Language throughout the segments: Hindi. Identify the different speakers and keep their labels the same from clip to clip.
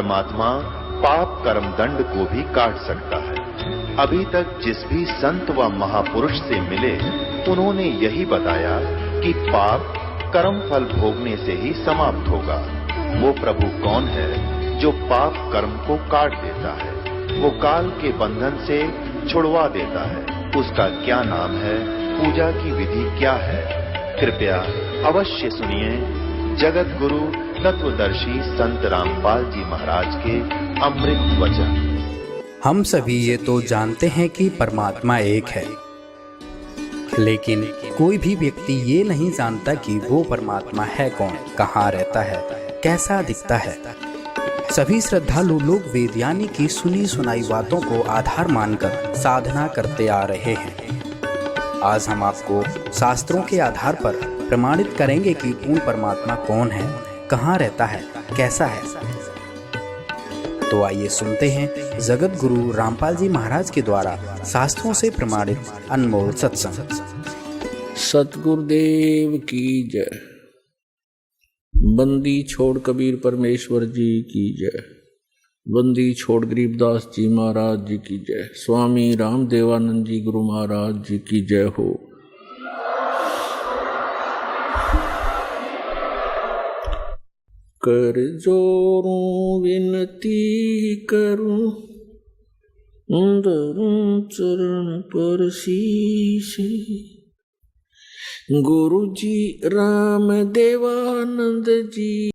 Speaker 1: परमात्मा पाप कर्म दंड को भी काट सकता है। अभी तक जिस भी संत व महापुरुष से मिले, उन्होंने यही बताया कि पाप कर्म फल भोगने से ही समाप्त होगा। वो प्रभु कौन है जो पाप कर्म को काट देता है, वो काल के बंधन से छुड़वा देता है। उसका क्या नाम है, पूजा की विधि क्या है? कृपया अवश्य सुनिए जगत गुरु तत्वदर्शी संत रामपाल जी महाराज के अमृत वचन।
Speaker 2: हम सभी ये तो जानते हैं कि परमात्मा एक है, लेकिन कोई भी व्यक्ति ये नहीं जानता कि वो परमात्मा है कौन, कहाँ रहता है, कैसा दिखता है। सभी श्रद्धालु लोग वेदयानी की सुनी सुनाई बातों को आधार मानकर साधना करते आ रहे हैं। आज हम आपको शास्त्रों के आधार पर प्रमाणित करेंगे कि पूर्ण परमात्मा कौन है, कहाँ रहता है, कैसा है। तो आइए सुनते हैं जगत गुरु रामपाल जी महाराज के द्वारा शास्त्रों से प्रमाणित अनमोल सत्संग।
Speaker 3: सतगुरुदेव की जय। बंदी छोड़ कबीर परमेश्वर जी की जय। बंदी छोड़ गरीबदास जी महाराज जी की जय। स्वामी रामदेवानंद जी गुरु महाराज जी की जय हो। कर जोरूं विनती करूं, धरूं चरण पर शीश। गुरु जी राम देवानंद जी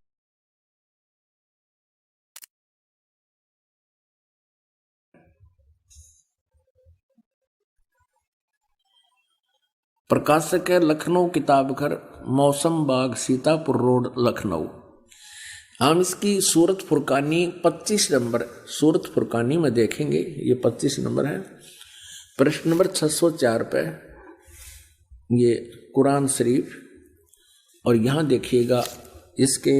Speaker 3: प्रकाशक है लखनऊ किताब घर, मौसम बाग, सीतापुर रोड, लखनऊ। हम इसकी सूरत फुरकानी 25 नंबर सूरत फुरकानी में देखेंगे। ये 25 नंबर है। प्रश्न नंबर 604 पे ये कुरान शरीफ, और यहाँ देखिएगा इसके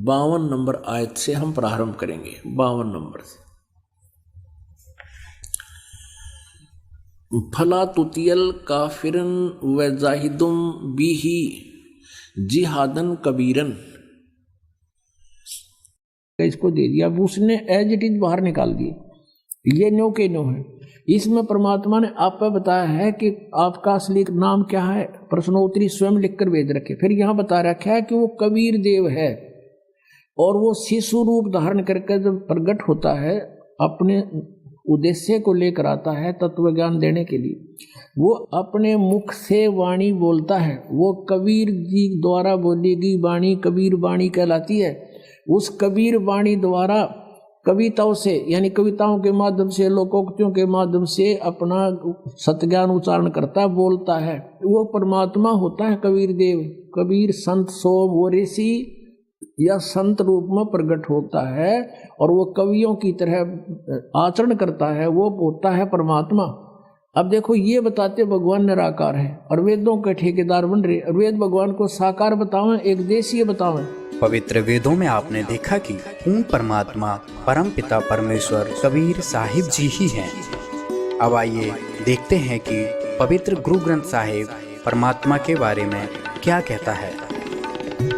Speaker 3: 52 नंबर आयत से हम प्रारंभ करेंगे। 52 नंबर से। फला तुतियल काफिरन व जाहिदुम बिही जिहादन कबीरन। इसको दे दिया, अब उसने एज इट इज बाहर निकाल दिए। ये नो के नो है। इसमें परमात्मा ने आप पर बताया है कि आपका असली नाम क्या है, प्रश्नोत्तरी स्वयं लिखकर भेज रखे। फिर यहाँ बता रखा है कि वो कबीर देव है, और वो शिशु रूप धारण करके जब प्रकट होता है अपने उद्देश्य को लेकर आता है तत्व ज्ञान देने के लिए। वो अपने मुख से वाणी बोलता है। वो कबीर जी द्वारा बोली गई वाणी कबीर वाणी कहलाती है। उस कबीर वाणी द्वारा कविताओं से, यानी कविताओं के माध्यम से, लोकोक्तियों के माध्यम से अपना सत्ज्ञान उच्चारण करता है, बोलता है। वो परमात्मा होता है कबीर देव। कबीर संत सोम वो ऋषि या संत रूप में प्रकट होता है, और वो कवियों की तरह आचरण करता है। वो होता है परमात्मा। अब देखो, ये बताते भगवान निराकार है और वेदों के ठेकेदार बन रहे। और वेद भगवान को साकार बतावें, एक देशीय बतावें।
Speaker 2: पवित्र वेदों में आपने देखा कि पूर्ण परमात्मा परम पिता परमेश्वर कबीर साहिब जी ही हैं। अब आइए देखते हैं कि पवित्र गुरु ग्रंथ साहिब परमात्मा के बारे में क्या कहता है।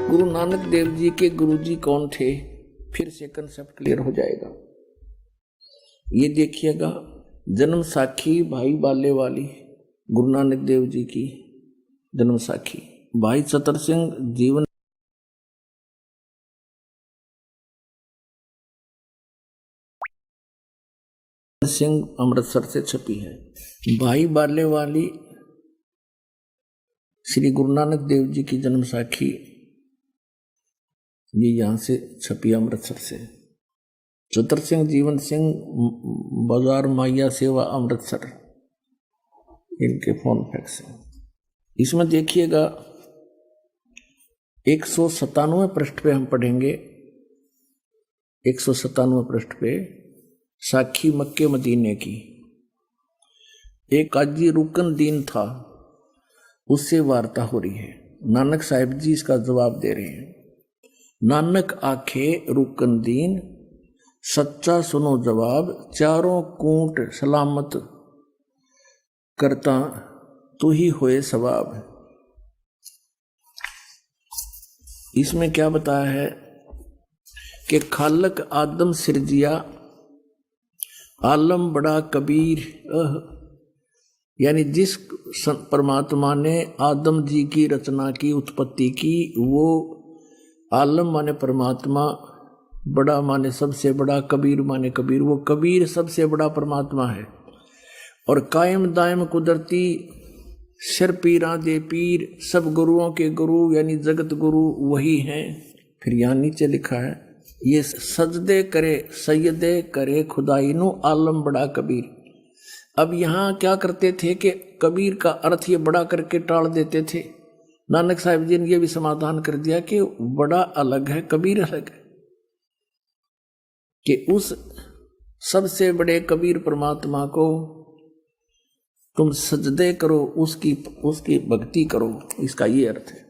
Speaker 3: गुरु नानक देव जी के गुरु जी कौन थे, फिर से कंसेप्ट क्लियर हो जाएगा। ये देखिएगा, जन्म साखी भाई बाले वाली गुरु नानक देव जी की जन्म साखी। भाई चतर सिंह जीवन सिंह अमृतसर से छपी है। भाई बाले वाली श्री गुरु नानक देव जी की जन्म साखी, ये यहां से छपी अमृतसर से। चतर सिंह जीवन सिंह बाजार माइया सेवा अमृतसर, इनके फोन फैक्स है। इसमें देखिएगा 197 पृष्ठ पे हम पढ़ेंगे। 197 पृष्ठ पे साखी मक्के मदीने की। एक काजी रुकन दीन था, उससे वार्ता हो रही है। नानक साहिब जी इसका जवाब दे रहे हैं। नानक आखे रुकन दीन, सच्चा सुनो जवाब, चारों कूट सलामत करता तू ही होए सवाब। इसमें क्या बताया है कि खालक आदम सिरजिया आलम बड़ा कबीर। यानी जिस परमात्मा ने आदम जी की रचना की, उत्पत्ति की, वो आलम माने परमात्मा, बड़ा माने सबसे बड़ा, कबीर माने कबीर, वो कबीर सबसे बड़ा परमात्मा है। और कायम दायम कुदरती सिर पीरा दे पीर, सब गुरुओं के गुरु यानी जगत गुरु वही हैं। फिर यहाँ नीचे लिखा है ये सजदे करे सैयदे करे खुदाई नु आलम बड़ा कबीर। अब यहाँ क्या करते थे कि कबीर का अर्थ ये बड़ा करके टाल देते थे। नानक साहिब जी ने ये भी समाधान कर दिया कि बड़ा अलग है, कबीर अलग है, कि उस सबसे बड़े कबीर परमात्मा को तुम सजदे करो, उसकी भक्ति करो, इसका ये अर्थ है।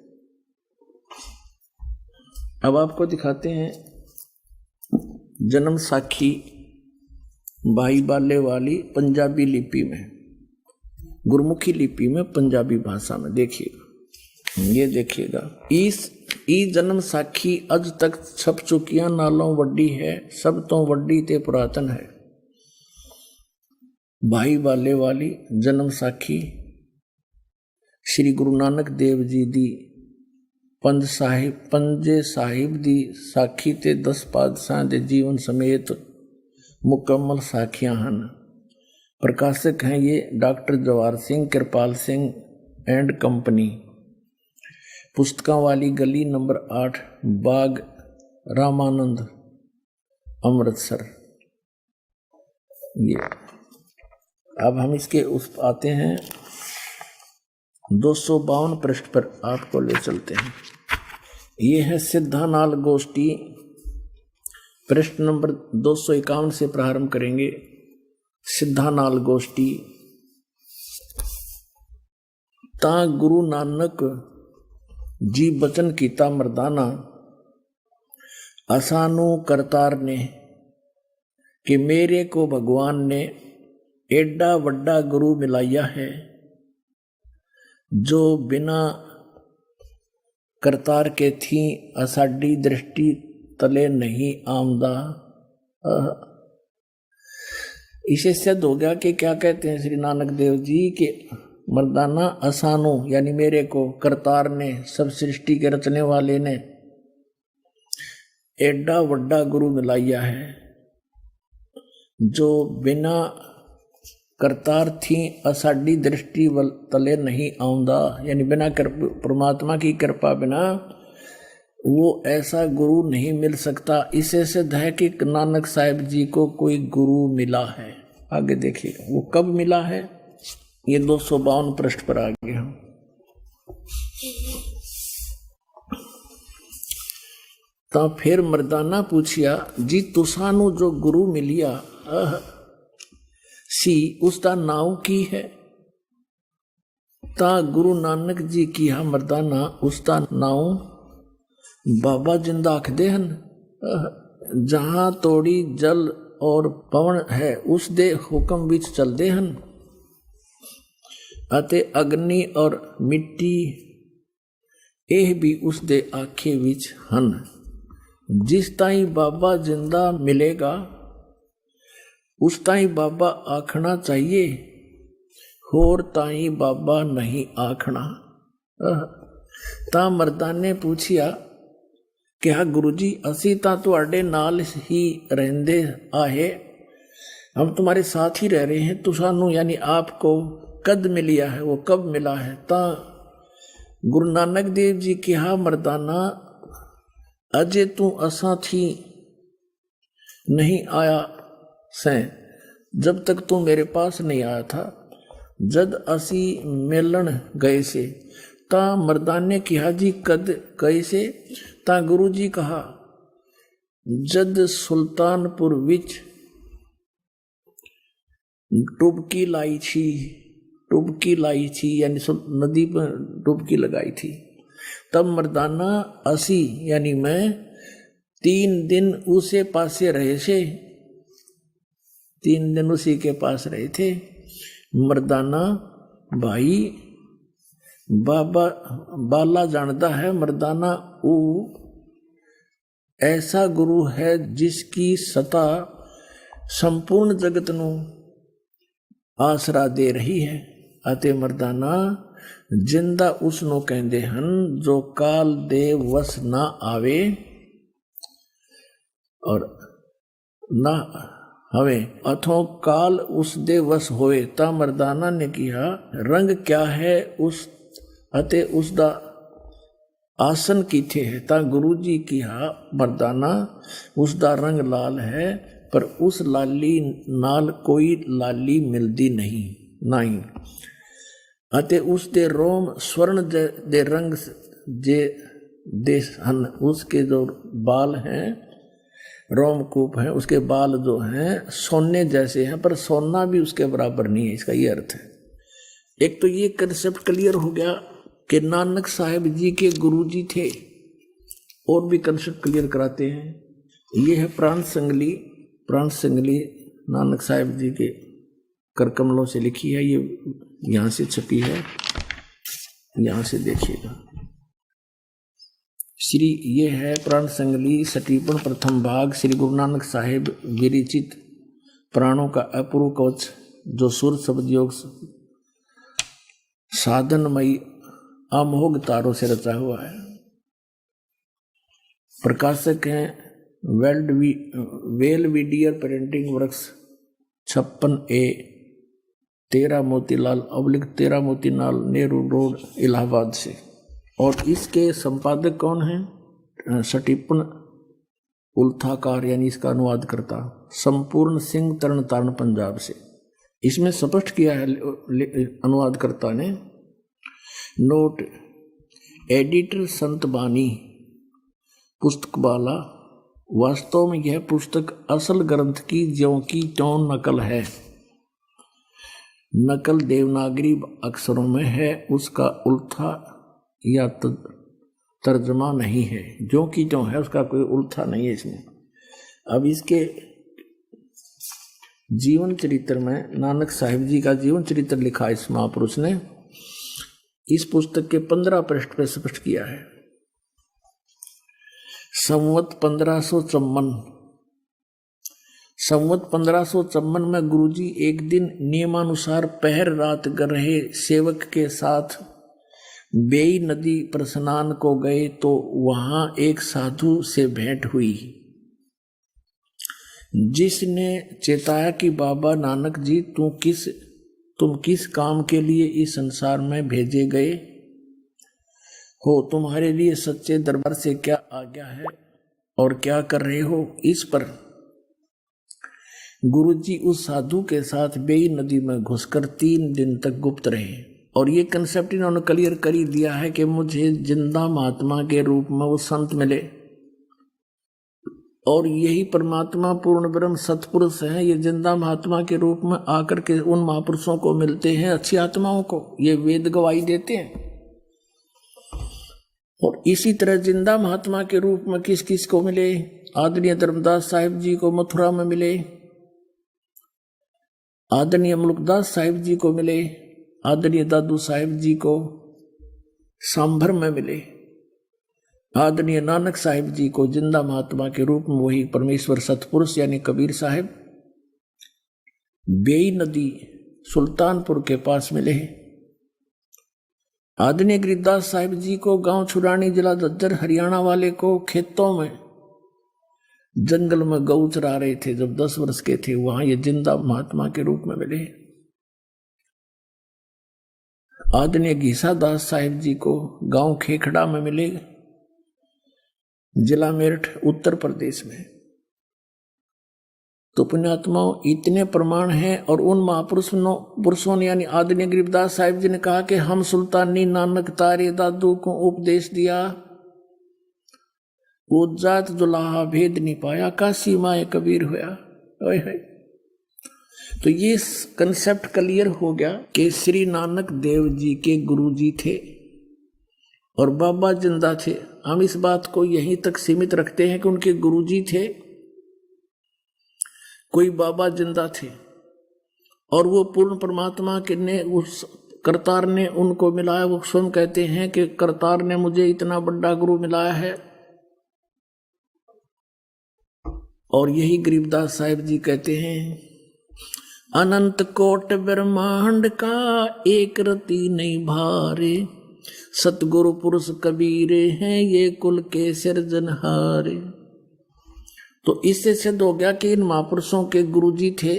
Speaker 3: अब आपको दिखाते हैं जन्म साखी भाई बाले वाली पंजाबी लिपि में, गुरमुखी लिपि में, पंजाबी भाषा में। देखिएगा, ये देखिएगा, ई जन्म साखी अज तक छप चुकियां नालों वड्डी है, सब तो वड्डी ते पुरातन है। भाई बाले वाली जन्म साखी श्री गुरु नानक देव जी दी पंजे साहिब दी साखी ते 10 पातशाह दे जीवन समेत मुकम्मल साखियां हन। प्रकाशक हैं ये doctor Jawahar Singh Kripal Singh and company, पुस्तकों वाली गली नंबर 8 बाग रामानंद अमृतसर। ये अब हम इसके उस आते हैं 252 पृष्ठ पर आपको ले चलते हैं। ये है सिद्धानाल गोष्ठी, पृष्ठ नंबर 251 से प्रारंभ करेंगे। सिद्धानाल गोष्ठी। ता गुरु नानक जी बचन कीता मर्दाना असानू करतार ने कि मेरे को भगवान ने एडा वड्डा गुरु मिलाया है जो बिना करतार के थी असाडी दृष्टि तले नहीं आमदा। इसे सिद्ध हो गया कि क्या कहते हैं श्री नानक देव जी के मर्दाना असानो यानी मेरे को करतार ने, सब सृष्टि के रचने वाले ने एडा वड्डा गुरु मिलाया है जो बिना करतार थी असाडी दृष्टि तले नहीं आउंदा, यानी बिना परमात्मा की कृपा बिना वो ऐसा गुरु नहीं मिल सकता। इसे सिद्ध है कि नानक साहिब जी को कोई गुरु मिला है। आगे देखिएगा वो कब मिला है, ये 252 पृष्ठ पर आ गए हम। तो फिर मर्दाना पूछिया जी तुसानू जो गुरु मिलिया सी उसका नाव की है। ता गुरु नानक जी की हा मर्दाना उसका नाव बाबा जिंदा आखदे हन। जहां तोड़ी जल और पवन है उस दे हुक्म विच चलदे हन अते अग्नि और मिट्टी एह भी उस दे आखे विच हन। जिस ताई बाबा जिंदा मिलेगा उस ताई बाबा आखना चाहिए, होर ताई बाबा नहीं आखना। ता मर्दा ने पूछिया कि हाँ गुरु जी असी ता तुहाडे नाल ही रहंदे आहे, हम तुम्हारे साथ ही रह रहे हैं, तो सानू यानी आपको कद मिलिया है, वो कब मिला है। ता गुरु नानक देव जी की हाँ मर्दाना अजे तू असा थी नहीं आया से, जब तक तू मेरे पास नहीं आया था, जद असी मिलन गए से। ता मर्दाने किहा जी कद गए से। ता गुरु जी कहा जद सुल्तानपुर विच डुबकी लाई थी यानी नदी पर डुबकी लगाई थी। तब मर्दाना असी यानी मैं 3 दिन उसे पासे रहे से, 3 दिन उसी के पास रहे थे। मर्दाना भाई बाबा बाला जानदा है मर्दाना ऊ ऐसा गुरु है जिसकी सता संपूर्ण जगत ਨੂੰ ਆਸਰਾ ਦੇ ਰਹੀ ਹੈ ਅਤੇ ਮਰਦਾਨਾ ਜਿੰਦਾ ਉਸ ਨੂੰ ਕਹਿੰਦੇ ਹਨ ਜੋ ਕਾਲ ਦੇ ਵਸ ਨਾ ਆਵੇ ਔਰ ਨਾ हवे अथो काल उस दे वस होए। ता मर्दाना ने कहा रंग क्या है उस अते उस दा आसन किथे है। ता गुरु जी कहा मर्दाना उस दा रंग लाल है पर उस लाली नाल कोई लाली मिलती नहीं अते उस दे रोम स्वर्ण दे रंग जे दे हन। उसके जो बाल हैं रोमकूप है, उसके बाल जो हैं सोने जैसे हैं पर सोना भी उसके बराबर नहीं है। इसका ये अर्थ है। एक तो ये कंसेप्ट क्लियर हो गया कि नानक साहिब जी के गुरु जी थे। और भी कंसेप्ट क्लियर कराते हैं। ये है प्राण संगली नानक साहिब जी के करकमलों से लिखी है। ये यहाँ से छपी है, यहाँ से देखिएगा। श्री ये है प्राण संगली सटीपन प्रथम भाग श्री गुरु नानक साहिब विरचित प्राणों का अपूर्व कवच जो सुर शब्द योग साधनमयी अमोघ तारों से रचा हुआ है। प्रकाशक हैं Belvedere printing works 56A 13 Motilal / 13 Motilal Nehru road Allahabad से। और इसके संपादक कौन हैं? सटीपन उल्थाकार यानी इसका अनुवाद करता संपूर्ण सिंह तरण तारण पंजाब से। इसमें स्पष्ट किया है अनुवादकर्ता ने। नोट एडिटर संत बानी पुस्तक वाला वास्तव में यह पुस्तक असल ग्रंथ की ज्यों की त्यों नकल है। नकल देवनागरी अक्षरों में है, उसका उल्था या तर्जमा नहीं है। जो कि जो है उसका कोई उल्था नहीं है इसमें। अब इसके जीवन चरित्र में नानक साहिब जी का जीवन चरित्र लिखा इस महापुरुष ने। इस पुस्तक के 15 पृष्ठ पर स्पष्ट किया है। संवत 1554 में गुरुजी एक दिन नियमानुसार पहर रात कर रहे सेवक के साथ बेई नदी पर स्नान को गए तो वहां एक साधु से भेंट हुई, जिसने चेताया कि बाबा नानक जी तुम किस काम के लिए इस संसार में भेजे गए हो, तुम्हारे लिए सच्चे दरबार से क्या आज्ञा है और क्या कर रहे हो। इस पर गुरुजी उस साधु के साथ बेई नदी में घुसकर 3 दिन तक गुप्त रहे। और ये कंसेप्ट इन्होंने क्लियर कर ही दिया है कि मुझे जिंदा महात्मा के रूप में वो संत मिले और यही परमात्मा पूर्ण ब्रह्म सतपुरुष हैं। ये जिंदा महात्मा के रूप में आकर के उन महापुरुषों को मिलते हैं, अच्छी आत्माओं को। ये वेद गवाही देते हैं। और इसी तरह जिंदा महात्मा के रूप में किस किस को मिले? आदरणीय धर्मदास साहिब जी को मथुरा में मिले, आदरणीय मुल्कदास साहिब जी को मिले, आदरणीय दादू साहिब जी को सांभर में मिले, आदरणीय नानक साहिब जी को जिंदा महात्मा के रूप में वही परमेश्वर सतपुरुष यानी कबीर साहिब बेई नदी सुल्तानपुर के पास मिले। आदरणीय गिरिदास साहिब जी को गांव छुरानी जिला झज्जर हरियाणा वाले को खेतों में जंगल में गऊ चरा रहे थे जब 10 वर्ष के थे, वहां ये जिंदा महात्मा के रूप में मिले। आदरणीय घीसा दास साहिब जी को गांव खेखड़ा में मिले, जिला मेरठ उत्तर प्रदेश में। तो पुण्यात्माओं इतने प्रमाण हैं। और उन महापुरुषों ने यानी आदरणीय गरीबदास साहिब जी ने कहा कि हम सुल्तानी नानक तारे दादू को उपदेश दिया, वो जात जुलाहा भेद नहीं पाया, काशी माए कबीर होया। तो ये कंसेप्ट क्लियर हो गया कि श्री नानक देव जी के गुरु जी थे और बाबा जिंदा थे। हम इस बात को यहीं तक सीमित रखते हैं कि उनके गुरु जी थे, कोई बाबा जिंदा थे और वो पूर्ण परमात्मा के ने उस करतार ने उनको मिलाया। वो स्वयं कहते हैं कि करतार ने मुझे इतना बड़ा गुरु मिलाया है और यही गरीबदास साहिब जी कहते हैं, अनंत कोट ब्रह्मांड का एक रति नहीं भारे, सतगुरु पुरुष कबीरे हैं ये कुल के सिरजनहारे। तो इससे सिद्ध हो गया कि इन महापुरुषों के गुरुजी थे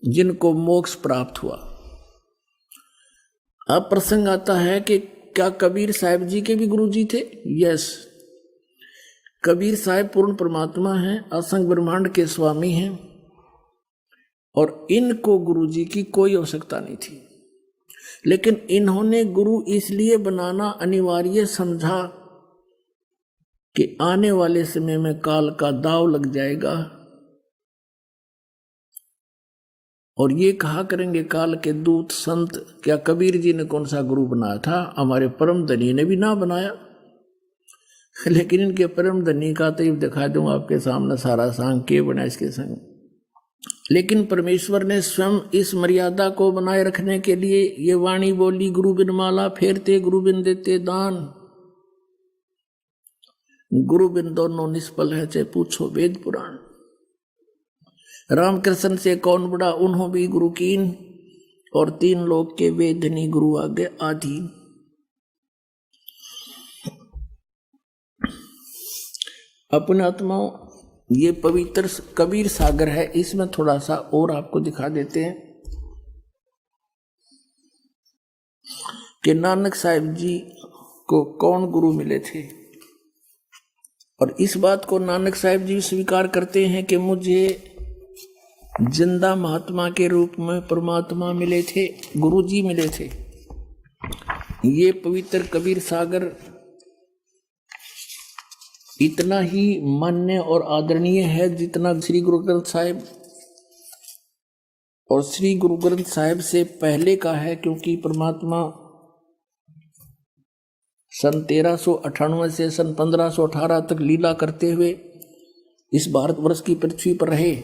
Speaker 3: जिनको मोक्ष प्राप्त हुआ। अब प्रसंग आता है कि क्या कबीर साहिब जी के भी गुरुजी थे? यस, कबीर साहिब पूर्ण परमात्मा हैं, असंग ब्रह्मांड के स्वामी हैं, और इनको गुरुजी की कोई आवश्यकता नहीं थी। लेकिन इन्होंने गुरु इसलिए बनाना अनिवार्य समझा कि आने वाले समय में काल का दाव लग जाएगा, और ये कहा करेंगे काल के दूत संत, क्या कबीर जी ने कौन सा गुरु बनाया था? हमारे परम धनी ने भी ना बनाया। लेकिन इनके परम धनी का तो ये दिखा दूंगा आपके सामने सारा सांग के बना इसके संग। लेकिन परमेश्वर ने स्वयं इस मर्यादा को बनाए रखने के लिए ये वाणी बोली, गुरु बिन माला फेरते गुरु बिन देते दान, गुरु बिन दोनों निष्फल है चाहे पूछो वेद पुराण। रामकृष्ण से कौन बड़ा उन्हों भी गुरु कीन, और तीन लोग के वेदनी गुरु आगे आधीन। अपने आत्माओं, ये पवित्र कबीर सागर है, इसमें थोड़ा सा और आपको दिखा देते हैं कि नानक साहिब जी को कौन गुरु मिले थे। और इस बात को नानक साहिब जी स्वीकार करते हैं कि मुझे जिंदा महात्मा के रूप में परमात्मा मिले थे, गुरु जी मिले थे। ये पवित्र कबीर सागर इतना ही मान्य और आदरणीय है जितना श्री गुरु ग्रंथ साहिब और श्री गुरु ग्रंथ साहिब से पहले का है, क्योंकि परमात्मा सन 1398 से सन 1518 तक लीला करते हुए इस भारतवर्ष की पृथ्वी पर रहे।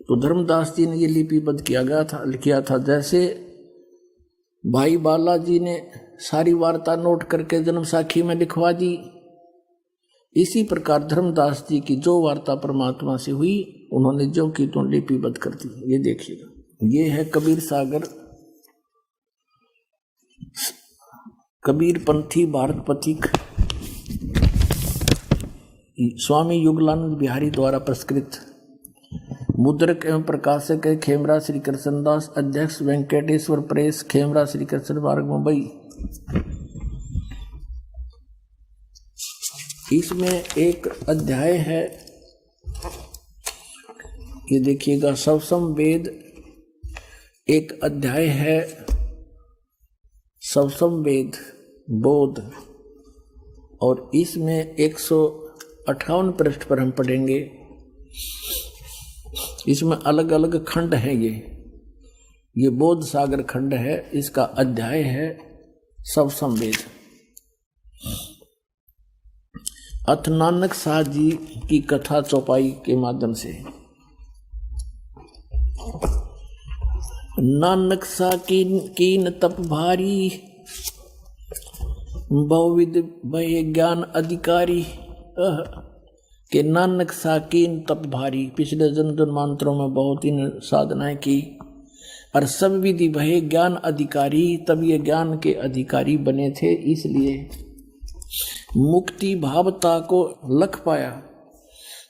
Speaker 3: तो धर्मदास जी ने ये लिपिबद्ध किया था। जैसे भाई बालाजी ने सारी वार्ता नोट करके जन्म साखी में लिखवा दी, इसी प्रकार धर्मदास जी की जो वार्ता परमात्मा से हुई उन्होंने जो की तो लिपिबद्ध कर दी। ये देखिएगा, ये है कबीर सागर, कबीर पंथी भारत पथिक, स्वामी युगलानंद बिहारी द्वारा पुरस्कृत। मुद्रक एवं प्रकाशक है खेमरा श्री कृष्णदास, अध्यक्ष वेंकटेश्वर प्रेस, खेमरा श्री कृष्ण मार्ग, मुंबई। इसमें एक अध्याय है, ये देखिएगा, सवसम वेद एक अध्याय है, सवसम वेद बोध, और इसमें 158 पृष्ठ पर हम पढ़ेंगे। इसमें अलग अलग खंड हैं। ये बोध सागर खंड है, इसका अध्याय है सवसम वेद। अथ नानक साह जी की कथा चौपाई के माध्यम से। नानक साह कीन तप भारी, बहुविध भय ज्ञान अधिकारी। के नानक साह कीन तप भारी, पिछले जन्मांतरों में बहुत ही साधनाएं की और सब विधि भय ज्ञान अधिकारी, तब ये ज्ञान के अधिकारी बने थे। इसलिए मुक्ति भावता को लख पाया,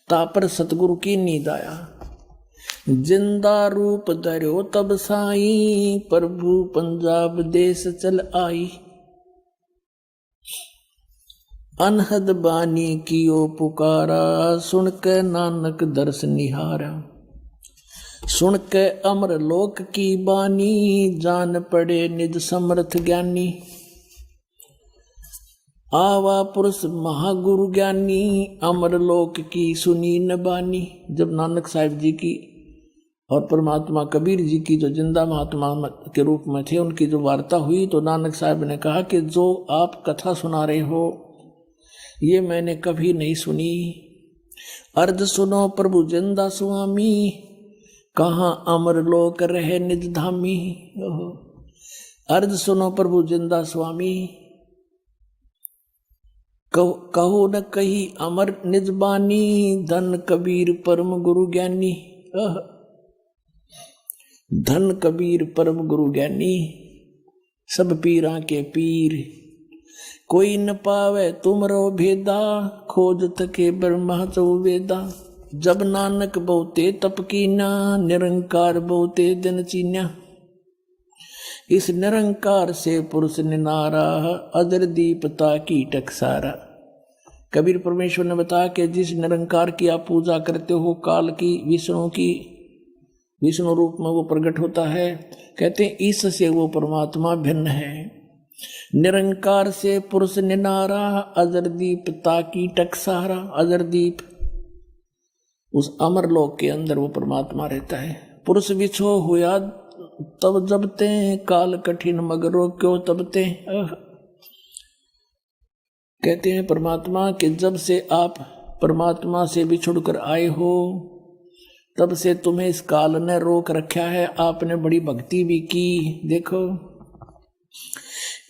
Speaker 3: तापर सतगुरु की नींद आया। जिंदा रूप धर्यो तब साई, प्रभु पंजाब देश चल आई। अनहद बानी कियो पुकारा, सुन के नानक दर्श निहारा। सुन के अमर लोक की बानी, जान पड़े निज समर्थ ज्ञानी। आवा पुरुष महागुरु ज्ञानी, अमर लोक की सुनी न बानी। जब नानक साहिब जी की और परमात्मा कबीर जी की जो जिंदा महात्मा के रूप में थे, उनकी जो वार्ता हुई, तो नानक साहिब ने कहा कि जो आप कथा सुना रहे हो ये मैंने कभी नहीं सुनी। अर्ज सुनो प्रभु जिंदा स्वामी, कहाँ अमर लोक रहे निज धामी। अर्ज सुनो प्रभु जिंदा स्वामी, कहो न कही अमर निजबानी, धन कबीर परम गुरु ज्ञानी। धन कबीर परम गुरु ज्ञानी, सब पीरा के पीर। कोई न पावे तुमरो भेदा, खोज तके ब्रह्मा चौवेदा। जब नानक बहुते तप कीना, निरंकार बहुते दिन चीन्या। इस निरंकार से पुरुष निनारा, अजर दीपता की टकसारा। कबीर परमेश्वर ने बताया कि जिस निरंकार की आप पूजा करते हो, काल की, विष्णु रूप में वो प्रकट होता है। कहते हैं इससे वो परमात्मा भिन्न है। निरंकार से पुरुष निनारा, अजर दीपता की टकसारा। अजर दीप, उस अमर लोक के अंदर वो परमात्मा रहता है। पुरुष विछो हुआ तब जबते, काल कठिन मगरो क्यों तबते। कहते हैं परमात्मा कि जब से आप परमात्मा से बिछुड़कर आए हो, तब से तुम्हें इस काल ने रोक रखा है। आपने बड़ी भक्ति भी की। देखो,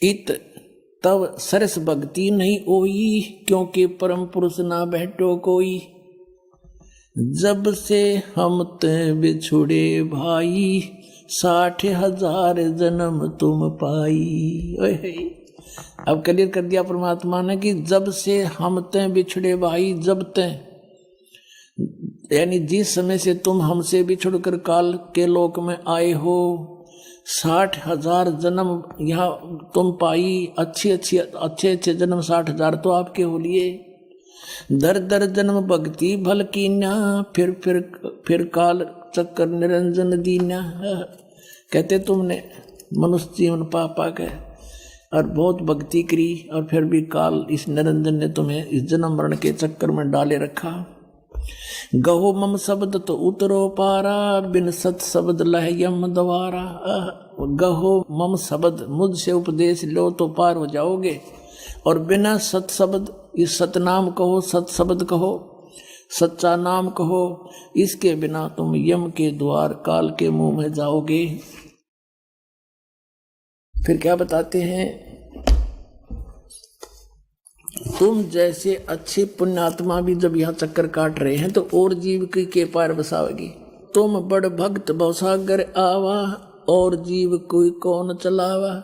Speaker 3: इत तब सरस भक्ति नहीं होई, क्योंकि परम पुरुष ना बैठो कोई। जब से हम ते बिछुड़े भाई, 60,000 जन्म तुम पाई। अब क्लियर कर दिया परमात्मा ने कि जब से हम ते बिछड़े भाई, जब ते यानी जिस समय से तुम हमसे बिछुड़कर काल के लोक में आए हो, 60,000 जन्म यहाँ तुम पाई। अच्छे जन्म 60,000 तो आपके हो लिए। दर दर जन्म भक्ति भल कीन्या, फिर काल चक्कर निरंजन दीन्या। कहते तुमने मनुष्य जीवन पा के और बहुत भक्ति करी, और फिर भी काल इस निरंजन ने तुम्हें इस जन्म मरण के चक्कर में डाले रखा। गहो मम शब्द तो उतरो पारा, बिन सत शब्द लह यम द्वारा। गहो मम शब्द, मुझसे उपदेश लो तो पार हो जाओगे। और बिना सत शब्द, इस सतनाम कहो, सत शब्द कहो, सच्चा नाम कहो, इसके बिना तुम यम के द्वार काल के मुंह में जाओगे। फिर क्या बताते हैं, तुम जैसे अच्छे पुण्यात्मा भी जब यहाँ चक्कर काट रहे हैं, तो और जीव के पार बसाओगी। तुम बड़ भक्त भवसागर आवा, और जीव कोई कौन चलावा।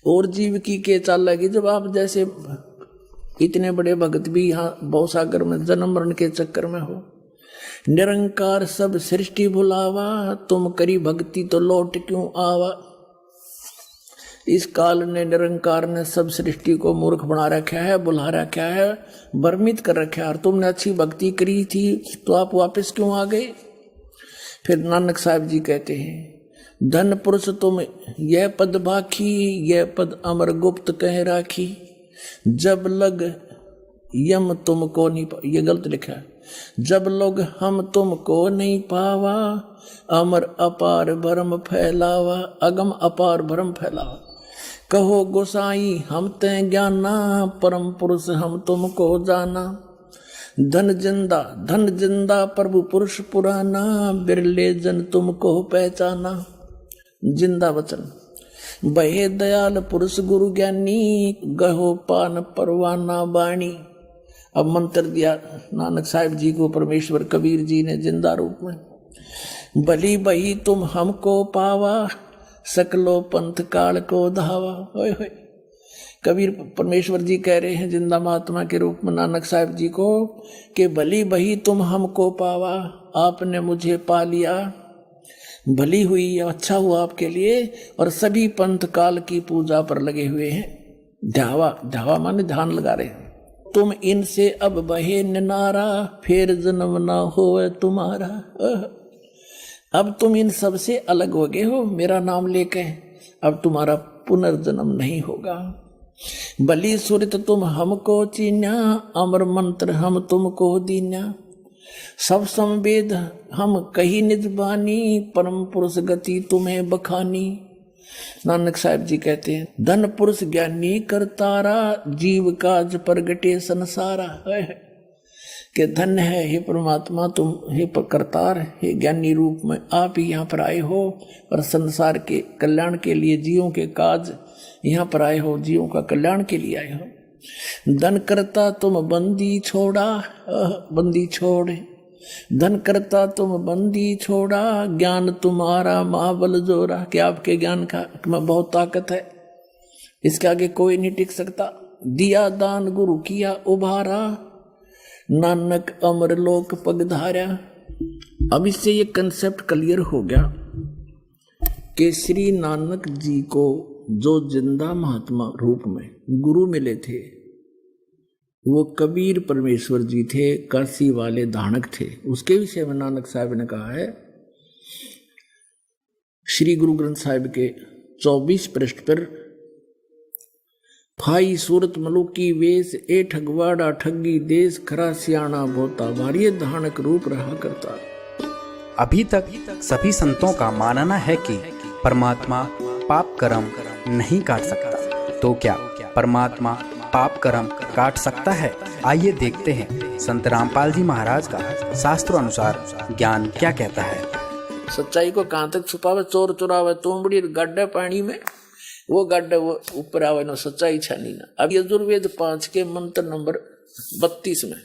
Speaker 3: और जीव की के चालेगी जब आप जैसे इतने बड़े भगत भी यहाँ भवसागर में जन्म मरण के चक्कर में हो। निरंकार सब सृष्टि भुलावा, तुम करी भक्ति तो लौट क्यों आवा। इस काल ने, निरंकार ने सब सृष्टि को मूर्ख बना रखा है, बुला रखा है, भ्रमित कर रखा है। और तुमने अच्छी भक्ति करी थी तो आप वापस क्यों आ गए। फिर नानक साहब जी कहते हैं, धन पुरुष तुम यह पद भाखी, यह पद अमर गुप्त कह राखी। जब लग यम तुमको नहीं, ये गलत लिखा है, जब लोग हम तुमको नहीं पावा, अमर अपार भरम फैलावा। अगम अपार भरम फैलावा। कहो गोसाई हम ते ज्ञाना, परम पुरुष हम तुमको जाना। धन जिंदा प्रभु पुरुष पुराना, बिरले जन तुमको पहचाना। जिंदा वचन, बहे दयाल पुरुष गुरु ज्ञानी, गहो पान परवाना बाणी। अब मंत्र दिया नानक साहिब जी को परमेश्वर कबीर जी ने जिंदा रूप में। भली बही तुम हमको पावा, सकलो पंथ काल को धावा। होय होय, कबीर परमेश्वर जी कह रहे हैं जिंदा महात्मा के रूप में नानक साहिब जी को कि भली बही तुम हमको पावा, आपने मुझे पा लिया, भली हुई, अच्छा हुआ आपके लिए। और सभी पंथ काल की पूजा पर लगे हुए हैं। ध्यावा माने ध्यान लगा रहे हैं। तुम इनसे अब बहे निनारा, फिर जन्म ना हो तुम्हारा। अब तुम इन सब से अलग हो गए हो मेरा नाम लेके, अब तुम्हारा पुनर्जन्म नहीं होगा। बलि सुरत तुम हमको चीन्या, अमर मंत्र हम तुमको दीन्या। सब संवेद हम कही निज बानी, परम पुरुष गति तुम्हें बखानी। नानक साहब जी कहते हैं, धन पुरुष ज्ञानी करतारा, जीव काज प्रगटे संसारा। कि धन है हे परमात्मा, तुम हे करतार, हे ज्ञानी रूप में आप ही यहाँ पर आए हो और संसार के कल्याण के लिए जीवों के काज यहाँ पर आए हो, जीवों का कल्याण के लिए आए हो। धन करता तुम बंदी छोड़ा, बंदी छोड़े, धन करता तुम बंदी छोड़ा, ज्ञान तुम्हारा महाबल जोरा। कि आपके ज्ञान का में बहुत ताकत है, इसके आगे कोई नहीं टिक सकता। दिया दान गुरु किया उभारा, नानक अमर लोक पगधारा। अब इससे ये कंसेप्ट क्लियर हो गया कि श्री नानक जी को जो जिंदा महात्मा रूप में गुरु मिले थे वो कबीर परमेश्वर जी थे, काशी वाले धानक थे। उसके विषय में नानक साहब ने कहा है श्री गुरु ग्रंथ साहिब के 24 पृष्ठ पर, फाई सूरत मलुकी वेश ए ठगवाड़ा ठगी देश, खरा सियाणा भोता भारी धानक रूप रहा करता।
Speaker 2: अभी तक सभी संतों का मानना है कि परमात्मा पाप कर्म नहीं काट सकता, तो क्या परमात्मा पाप कर्म काट सकता है? आइए देखते हैं संत रामपाल जी महाराज का शास्त्रों अनुसार ज्ञान क्या कहता है।
Speaker 3: सच्चाई को कहां तक छुपावे, चोर चुरावे तुमड़ी गड्ढे पानी में, वो गड्ढे वो ऊपर आवे ना, सच्चाई छानी ना। अब यजुर्वेद 5 के मंत्र नंबर 32 में,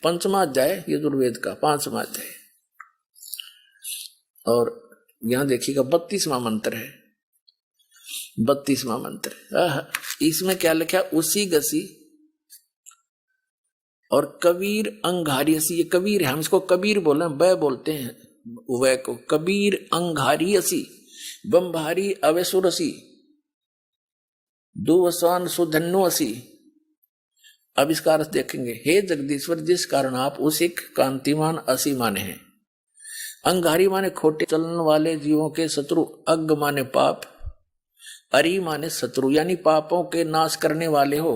Speaker 3: 5वां अध्याय यजुर्वेद का 5वां अध्याय, और यहां देखिएगा 32वां मंत्र है, 32वां मंत्र। इसमें क्या लिखा? उसी गसी और कबीर अंगारियसी। ये कबीर है, हम इसको कबीर बोले, बै बोलते हैं वह को। कबीर अंगारियसी बम्भारी अवेसुरसी दुवसान सुधन्नुअसी। अब इसका अर्थ देखेंगे। हे जगदीश्वर, जिस कारण आप उसी कांतिमान असी माने हैं। अंगारी माने खोटे चलन वाले जीवों के शत्रु, अग्ग माने पाप, अरी माने शत्रु यानी पापों के नाश करने वाले हो।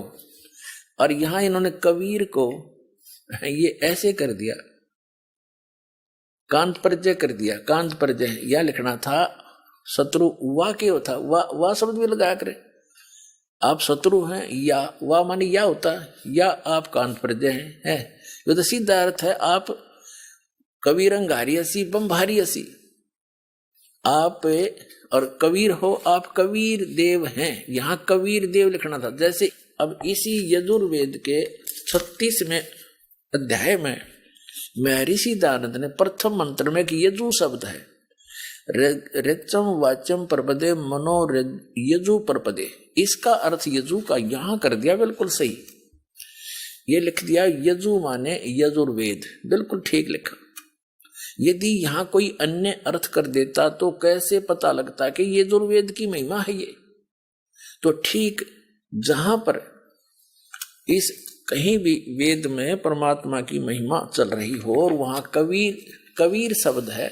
Speaker 3: और यहां इन्होंने कबीर को ये ऐसे कर दिया, कांत परजय कर दिया। कांत परजय यह लिखना था, शत्रु वाह के होता, वाह शब्द भी लगाया करे। आप शत्रु हैं, या वाह माने या होता, या आप कांत परजय हैं। ये तो सीधा अर्थ है, आप कबीर अंगारी असी बम्भारी असी, आप और कबीर हो, आप कबीर देव हैं। यहां कबीर देव लिखना था। जैसे अब इसी यजुर्वेद के 36वें अध्याय में महर्षि दयानंद ने प्रथम मंत्र में कि यजु शब्द है, ऋचम वाचम परपदे मनो यजु परपदे, इसका अर्थ यजु का यहां कर दिया बिल्कुल सही। ये लिख दिया यजु माने यजुर्वेद, बिल्कुल ठीक लिखा। यदि यहां कोई अन्य अर्थ कर देता तो कैसे पता लगता कि यजुर्वेद की महिमा है ये? तो ठीक जहां पर इस कहीं भी वेद में परमात्मा की महिमा चल रही हो और वहां कबीर शब्द है,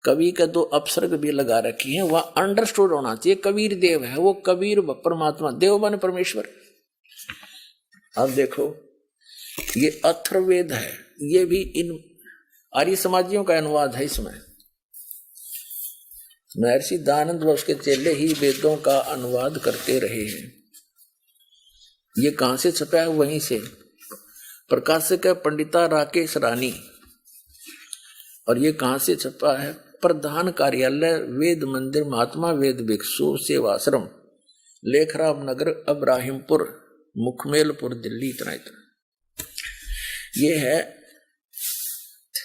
Speaker 3: कवि का 2 अपसर्ग भी लगा रखी है, वह अंडरस्टूड होना चाहिए कबीर देव है। वो कबीर परमात्मा, देव माने परमेश्वर। अब देखो ये अथर्ववेद है, ये भी इन आर्य समाजियों का अनुवाद है। इसमें महर्षि दयानंद व उसके चेले ही वेदों का अनुवाद करते रहे हैं। ये कहां से छपा है? वहीं से। प्रकाशक है पंडिता राकेश रानी। और ये कहां से छपा है? प्रधान कार्यालय वेद मंदिर महात्मा वेद भिक्षु सेवाश्रम, लेखराम नगर, अब्राहिमपुर, मुखमेलपुर, दिल्ली। इतना ये है।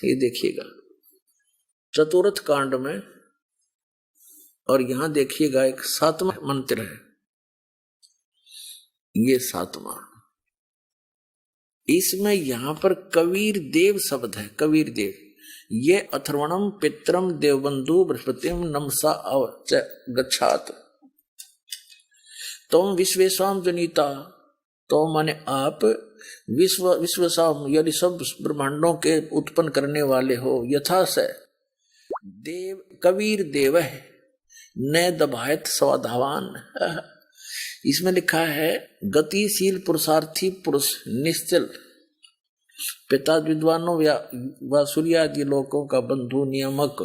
Speaker 3: ये देखिएगा चतुर्थ कांड में, और यहां देखिएगा एक 7वां मंत्र है, ये 7वां। इसमें यहां पर कबीर देव शब्द है, कबीर देव। ये अथर्वणम पित्रम देवबंधु बृहस्पतिम नमसा गच्छात तुम विश्वेशम जनिता। तो माने आप विश्वसाम यानी सब ब्रह्मांडों के उत्पन्न करने वाले हो। यथा से देव कबीर देव है न दबायत स्वाधावान। इसमें लिखा है गतिशील पुरुषार्थी पुरुष निश्चल पिता विद्वानों व सूर्यादि लोकों का बंधु नियामक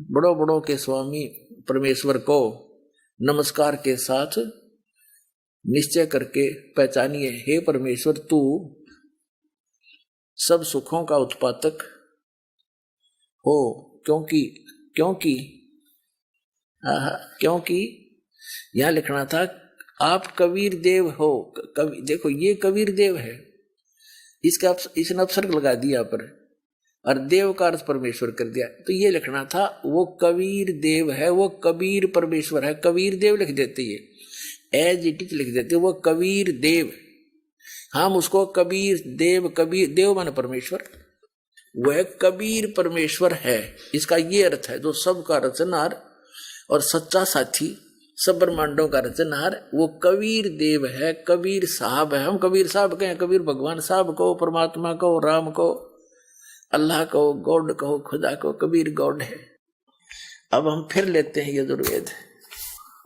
Speaker 3: बड़ों बड़ों के स्वामी परमेश्वर को नमस्कार के साथ निश्चय करके पहचानिए। हे परमेश्वर, तू सब सुखों का उत्पादक हो, क्योंकि यहां लिखना था आप कबीर देव हो। देखो ये कबीर देव है, इसका इसने अपसर्ग लगा दिया पर, और देव का अर्थ परमेश्वर कर दिया। तो ये लिखना था वो कबीर देव है, वो कबीर परमेश्वर है। कबीर देव लिख देते, ये एज इट इज लिख देते, वो कबीर देव। हम उसको कबीर देव माने परमेश्वर, वह कबीर परमेश्वर है। इसका ये अर्थ है, जो सबका रचनहार और सच्चा साथी, सब ब्रह्मांडों का रचनहार, वो कबीर देव है, कबीर साहब है। हम कबीर साहब कहें, कबीर भगवान साहब को, परमात्मा को, राम को, अल्लाह को, गॉड को, खुदा को, कबीर गॉड है। अब हम फिर लेते हैं यजुर्वेद,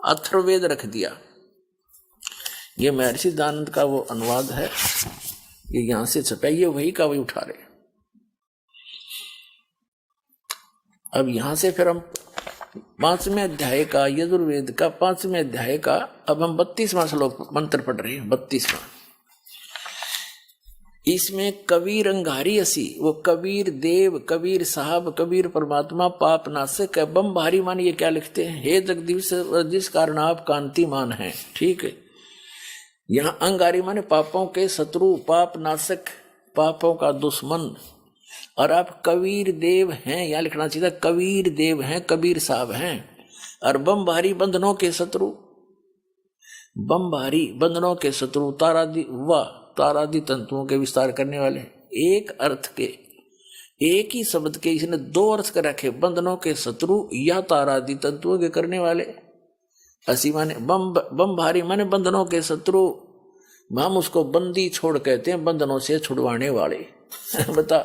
Speaker 3: अथर्ववेद रख दिया। ये महर्षि दयानंद का वो अनुवाद है, ये यहां से छपा, ये वही का वही उठा रहे। अब यहां से फिर हम 5वें अध्याय का, यजुर्वेद का 5वें अध्याय का, अब हम 32वां श्लोक मंत्र पढ़ रहे हैं। 32वां, इसमें कबीर अंगारी असी, वो कबीर देव, कबीर साहब, कबीर परमात्मा, पाप नाशक है। बम भारी मान ये क्या लिखते हैं, हे जगदीश जिस कारण आप कांतिमान हैं। ठीक है, यहां अंगारी माने पापों के शत्रु, पाप नाशक, पापों का दुश्मन, और आप कबीर देव हैं, यहां लिखना चाहिए था कबीर देव हैं, कबीर साहब हैं। और बम भारी बंधनों के शत्रु, बम भारी बंधनों के शत्रु, तारादि तंतुओं के विस्तार करने वाले। एक अर्थ के, एक ही शब्द के इसने दो अर्थ कर रखे, बंधनों के शत्रु या तारादि तंतुओं के करने वाले। असी माने बम भारी माने बंधनों के शत्रु, हम उसको बंदी छोड़ कहते हैं, बंधनों से छुड़वाने वाले। बता,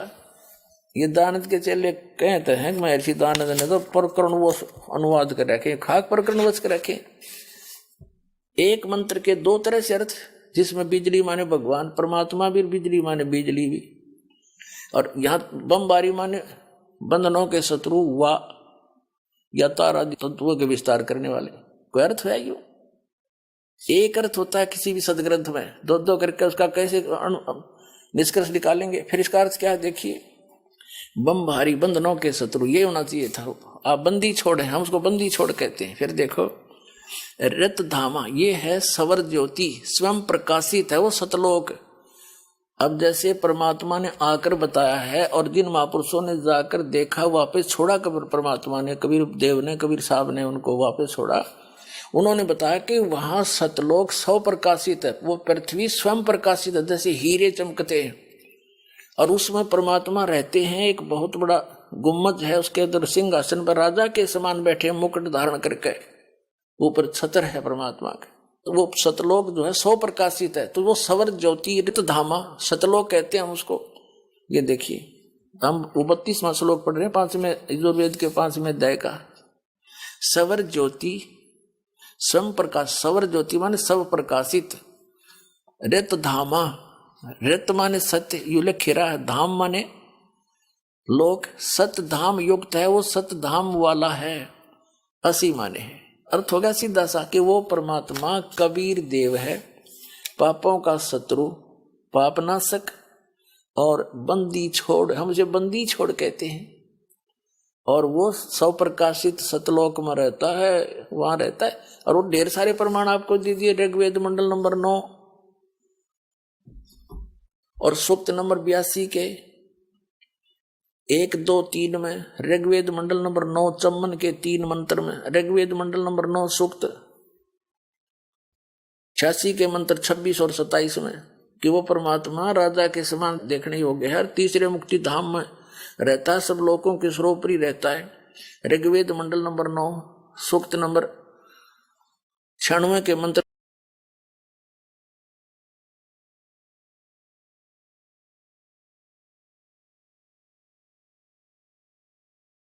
Speaker 3: ये दानंद के चेले कहते हैं, महर्षि दानंद ने तो प्रकरण वो अनुवाद कर रखे, खाक प्रकरण वच कर रखे। एक मंत्र के दो तरह से अर्थ, जिसमें बिजली माने भगवान परमात्मा भी, बिजली माने बिजली भी, और यहाँ बमबारी माने बंधनों के शत्रु वा या तारा तत्वों के विस्तार करने वाले। कोई अर्थ है यू? एक अर्थ होता है किसी भी सदग्रंथ में, दो दो करके उसका कैसे निष्कर्ष निकालेंगे। फिर इसका अर्थ क्या है देखिए, बम भारी बंधनों के शत्रु, ये होना चाहिए था। आप बंदी छोड़े, हम उसको बंदी छोड़ कहते हैं। फिर देखो रत धामा, ये है सवर ज्योति, स्वयं प्रकाशित है वो सतलोक। अब जैसे परमात्मा ने आकर बताया है, और जिन महापुरुषों ने जाकर देखा, वापस छोड़ा, कबीर परमात्मा ने, कबीर देव ने, कबीर साहब ने उनको वापस छोड़ा। उन्होंने बताया कि वहां सतलोक सौ प्रकाशित है, वो पृथ्वी स्वयं प्रकाशित है, जैसे हीरे चमकते हैं, और उसमें परमात्मा रहते हैं। एक बहुत बड़ा गुम्मज है, उसके अंदर सिंहासन पर राजा के समान बैठे, मुकुट धारण करके, ऊपर छतर है परमात्मा के। तो वो सतलोक जो है सौ प्रकाशित है, तो वो सवर ज्योति ऋत धामा सतलोक कहते हैं हम उसको। ये देखिए, हम 32वां श्लोक पढ़ रहे हैं 5वें यजुर्वेद के 5वें अध्याय का। सवर ज्योति स्वयं प्रकाश, सवर ज्योति माने सब प्रकाशित, ऋत धामा, ऋत माने सत्य, युले खीरा है, धाम माने लोक, सत धाम युक्त है, वो सत धाम वाला है, असी माने है। अर्थ हो गया सीधा सा कि वो परमात्मा कबीर देव है, पापों का शत्रु, पापनाशक और बंदी छोड़, हम उसे बंदी छोड़ कहते हैं। और वो सौ प्रकाशित सतलोक में रहता है, वहां रहता है। और वो ढेर सारे प्रमाण आपको दे दिए, ऋग्वेद मंडल नंबर 9 और सूक्त नंबर 82 के 1, 2, 3 में, ऋग्वेद मंडल नंबर 9 चम्मन के 3 मंत्र में, ऋग्वेद मंडल नंबर 9 सूक्त 86 के मंत्र 26 और 27 में, कि वो परमात्मा राजा के समान देखने योग्य है, तीसरे मुक्ति धाम में रहता है, सब लोगों के सर्वोपरि रहता है। ऋग्वेद मंडल नंबर 9 सूक्त नंबर 96 के मंत्र